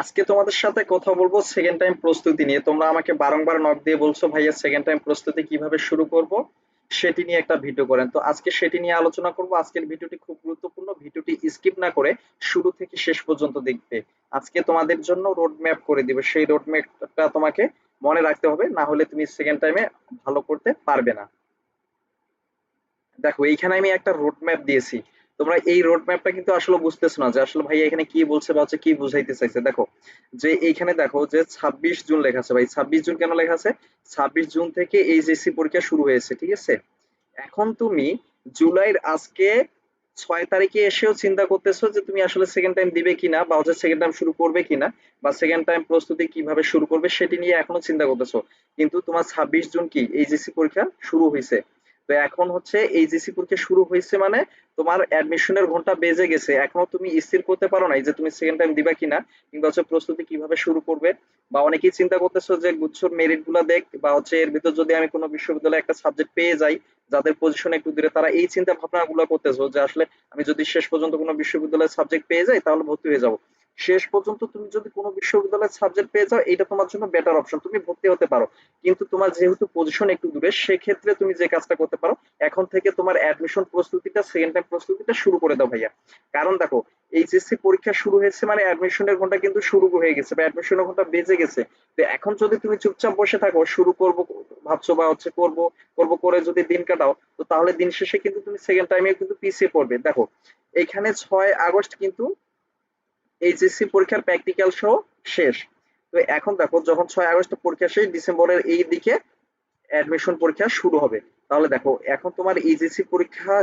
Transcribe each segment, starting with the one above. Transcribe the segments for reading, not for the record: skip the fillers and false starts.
আজকে তোমাদের সাথে কথা বলবো সেকেন্ড টাইম প্রস্তুতি নিয়ে। তোমরা আমাকে বারংবার নক দিয়ে বলছো ভাইয়া সেকেন্ড টাইম প্রস্তুতি কিভাবে শুরু করব, সেটি নিয়ে একটা ভিডিও করেন। তো আজকে সেটি নিয়ে আলোচনা করব। আজকের ভিডিওটি খুব গুরুত্বপূর্ণ, ভিডিওটি স্কিপ না করে শুরু থেকে শেষ পর্যন্ত দেখবে। আজকে তোমাদের জন্য রোড ম্যাপ করে দিবে, সেই রোড ম্যাপটা তোমাকে মনে রাখতে হবে, না হলে তুমি সেকেন্ড টাইমে ভালো করতে পারবে না। দেখো এইখানে আমি একটা রোড ম্যাপ দিয়েছি। তোমরা এই রোড ম্যাপটা কিন্তু আসলে বুঝতেছো না যে আসলে ভাই এখানে কি বলছে বা হচ্ছে কি বুঝাইতে চাইছে। দেখো যে এইখানে দেখো যে 26 জুন লেখা আছে। ভাই 26 জুন কেন লেখা আছে? 26 জুন থেকে এইচএসসি পরীক্ষা শুরু হয়েছে, ঠিক আছে? এখন তুমি জুলাইয়ের আজকে 6 তারিখে এসেও চিন্তা করতেছো যে তুমি আসলে সেকেন্ড টাইম দিবে কিনা বা হচ্ছে সেকেন্ড টাইম শুরু করবে কিনা বা সেকেন্ড টাইম প্রস্তুতি কিভাবে শুরু করবে সেটি নিয়ে এখনো চিন্তা করতেছো। কিন্তু তোমার 26 জুন কি এইচএসসি পরীক্ষা শুরু হয়েছে। তো এখন হচ্ছে এইচএসসি পরীক্ষা শুরু হয়েছে মানে তোমার অ্যাডমিশনের ঘন্টা বেজে গেছে, এখনো তুমি স্থির করতে পারো নাই যে তুমি সেকেন্ড টাইম দিবা কিনা কিংবা হচ্ছে প্রস্তুতি কিভাবে শুরু করবে। বা অনেকেই চিন্তা করতেছো যে গুচ্ছর মেরিট গুলা দেখ বা হচ্ছে এর ভিতর যদি আমি কোনো বিশ্ববিদ্যালয়ে একটা সাবজেক্ট পেয়ে যাই যাদের পজিশন একটু দূরে, তারা এই চিন্তা ভাবনা গুলো করতেছো যে আসলে আমি যদি শেষ পর্যন্ত কোনো বিশ্ববিদ্যালয়ের সাবজেক্ট পেয়ে যাই তাহলে ভর্তি হয়ে যাবো। শেষ পর্যন্ত তুমি যদি কোনো বিশ্ববিদ্যালয়ের সাবজেক্ট পেয়ে যাও এটা তোমার জন্য বেটার অপশন, তুমি ভর্তি হতে পারো। কিন্তু তোমার যেহেতু পজিশন একটু দূরে, সেক্ষেত্রে তুমি যে কাজটা করতে পারো, এখন থেকে তোমার অ্যাডমিশন প্রস্তুতিটা সেকেন্ড টাইম প্রস্তুতিটা শুরু করে দাও ভাইয়া। কারণ দেখো এইচএসসি পরীক্ষা শুরু হয়েছে মানে অ্যাডমিশনের ঘন্টা কিন্তু শুরু হয়ে গেছে বা অ্যাডমিশনের ঘন্টা বেজে গেছে। তো এখন যদি তুমি চুপচাপ বসে থাকো, শুরু করব ভাবছো বা হচ্ছে করব করব করে যদি দিন কাটাও, তো তাহলে দিন শেষে কিন্তু তুমি সেকেন্ড টাইমে কিন্তু পিছিয়ে পড়বে। দেখো এইখানে 6 আগস্ট কিন্তু এইচএসসি পরীক্ষার প্র্যাকটিক্যাল সহ শেষ। তো এখন দেখো যখন 6 আগস্ট পরীক্ষা শেষ, ডিসেম্বরের এই দিকে অ্যাডমিশন পরীক্ষা শুরু হবে। তাহলে দেখো এখন তোমার এইচএসসি পরীক্ষা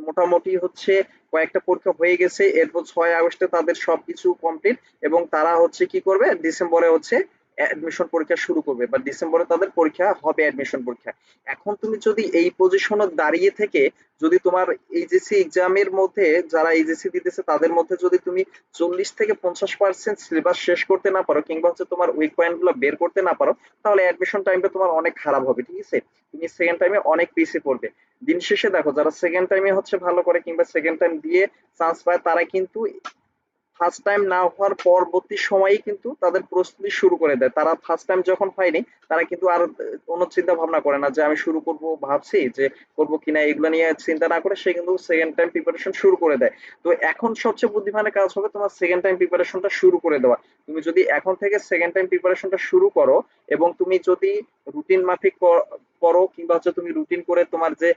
মোটামুটি হচ্ছে কয়েকটা পরীক্ষা হয়ে গেছে, এরপর 6 আগস্টে তাদের সবকিছু কমপ্লিট এবং তারা হচ্ছে কি করবে ডিসেম্বরে হচ্ছে অ্যাডমিশন পরীক্ষা শুরু করবে বা ডিসেম্বরে তাদের পরীক্ষা হবে অ্যাডমিশন পরীক্ষা। এখন তুমি যদি এই পজিশনে দাঁড়িয়ে থেকে যদি তোমার এইচএসসি এক্সামের মধ্যে যারা এইচএসসি দিতেছে তাদের মধ্যে যদি তুমি 40 থেকে 50% সিলেবাস শেষ করতে না পারো কিংবা হচ্ছে তোমার উইক পয়েন্ট গুলো বের করতে না পারো, তাহলে অ্যাডমিশন টাইমটা তোমার অনেক খারাপ হবে, ঠিক আছে? তুমি সেকেন্ড টাইমে অনেক পিছিয়ে পড়বে। দিন শেষে দেখো যারা সেকেন্ড টাইমে হচ্ছে ভালো করে কিংবা সেকেন্ড টাইম দিয়ে চান্স পায় তারা কিন্তু ফার্স্ট টাইম না হওয়ার পরবর্তী সময়েই কিন্তু তাদের প্রস্তুতি শুরু করে দেয়। তারা ফার্স্ট টাইম যখন হয়নি তারা কিন্তু আর কোনো চিন্তা ভাবনা করে না যে আমি শুরু করব, ভাবছি যে করব কিনা, এগুলো নিয়ে চিন্তা না করে সে কিন্তু সেকেন্ড টাইম প্রিপারেশন শুরু করে দেয়। তো এখন সবচেয়ে বুদ্ধিমানের কাজ হবে তোমার সেকেন্ড টাইম প্রিপারেশনটা শুরু করে দেওয়া। তুমি যদি এখন থেকে সেকেন্ড টাইম প্রিপারেশনটা শুরু করো এবং তুমি যদি রুটিন মাফিক পড়ো কিংবা হচ্ছে তুমি রুটিন করে তোমার যে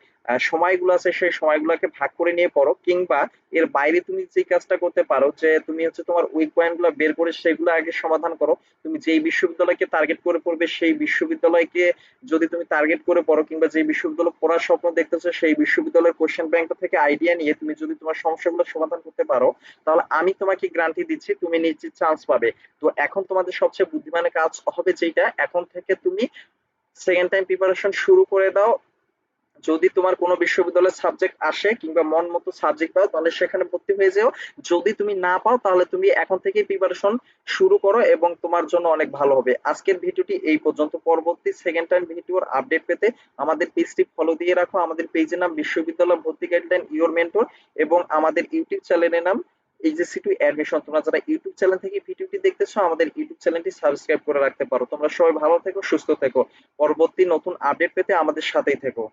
সময়গুলো আছে সেই সময়গুলোকে ভাগ করে নিয়ে পড়ো, কিংবা এর বাইরে তুমি যে কাজটা করতে পারো যে তুমি হচ্ছে তোমার উইক পয়েন্ট গুলো বের করে সেগুলো আগে সমাধান করো। তুমি যেই বিশ্ববিদ্যালয়কে টার্গেট করে পড়বে সেই বিশ্ববিদ্যালয়কে যদি তুমি টার্গেট করে পড়ো কিংবা যে বিশ্ববিদ্যালয় পড়ার স্বপ্ন দেখতেছো সেই বিশ্ববিদ্যালয়ের কোশ্চেন ব্যাংক থেকে আইডিয়া নিয়ে তুমি যদি তোমার সমস্যাগুলো সমাধান করতে পারো, তাহলে আমি তোমাকে গ্যারান্টি দিচ্ছি তুমি নিশ্চিত চান্স পাবে। তো এখন তোমাদের সবচেয়ে বুদ্ধিমানের কাজ হবে যেটা, এখন থেকে তুমি সেকেন্ড টাইম প্রিপারেশন শুরু করে দাও। যদি তোমার কোনো বিশ্ববিদ্যালয়ের সাবজেক্ট আসে কিংবা মন মতো সাবজেক্ট পাও তাহলে সেখানে ভর্তি হয়ে যাও। যদি তুমি না পাও তাহলে তুমি এখন থেকেই প্রিপারেশন শুরু করো এবং তোমার জন্য অনেক ভালো হবে। আজকের ভিডিওটি এই পর্যন্ত। পরবর্তী সেকেন্ড টাইম ভিডিওর আপডেট পেতে আমাদের পেজটি ফলো দিয়ে রাখো। আমাদের পেজের নাম বিশ্ববিদ্যালয় ভর্তি গাইডলাইন ইওর মেন্টর এবং আমাদের ইউটিউব চ্যানেলের নাম এইচএসসি টু অ্যাডমিশন। তোমরা যারা ইউটিউব চ্যানেল থেকে ভিডিওটি দেখতেছো আমাদের ইউটিউব চ্যানেলটি সাবস্ক্রাইব করে রাখতে পারো। তোমরা সবাই ভালো থেকো, সুস্থ থেকো। পরবর্তী নতুন আপডেট পেতে আমাদের সাথেই থেকো।